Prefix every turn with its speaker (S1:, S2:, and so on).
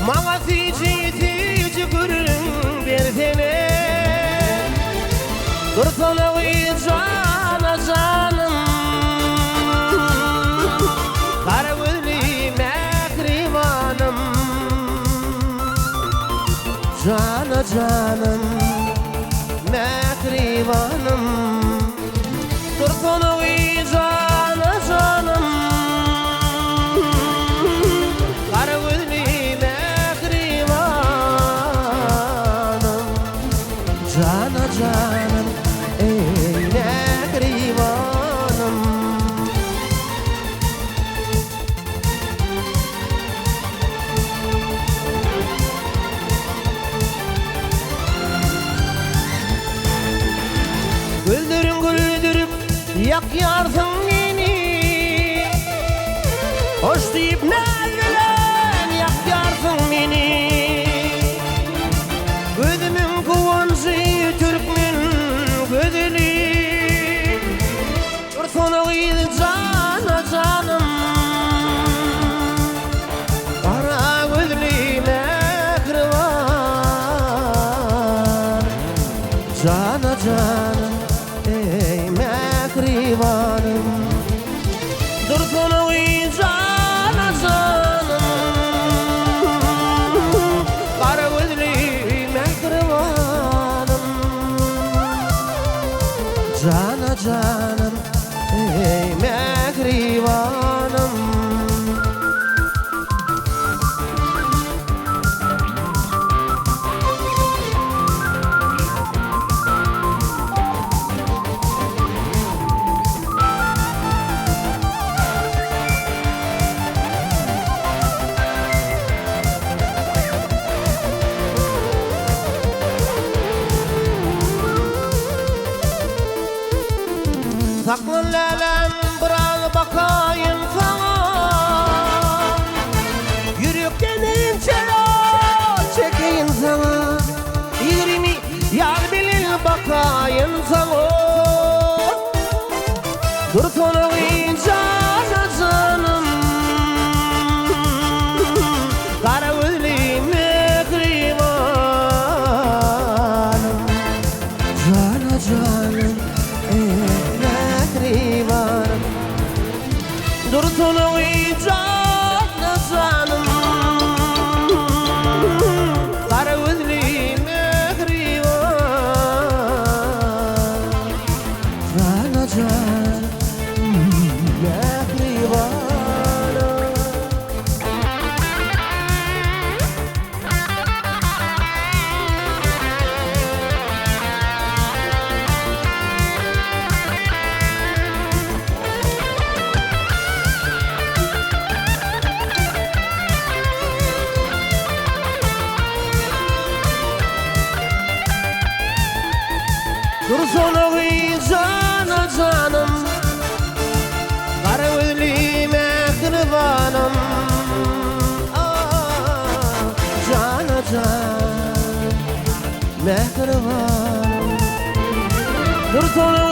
S1: Maňa tiji gürün berdene Dursana jana janım Kara gözlü mehribanım Jana janım mehribanım Dursana jana janım Kara gözlü mehribanım Jana janım ey mehribanım Güldürün güldürüp yak yarsın beni Hoş deyip nereden yak yarsın beni Gözümün kıvancı Türkmen gözeli Dursana giydi cana canım Kara gözlü mehriban Cana canım ey mehribanım Dursana cana canım Kara gözlü mehribanım Cana canım ey mehribanım Saklan lelem biraz bakayım sana Yürekten çelo çekeyim sana Yüreğimi yar bilin bakayım sana Dur sonra cana canım Kara gözlü mehribanım Cana canım mehribanım Dursana cana canım Kara gözlü mehriban Cana canım mehribanım Dursana cana canım Kara gözlü mehribanım Cana canım mehribanım Dursana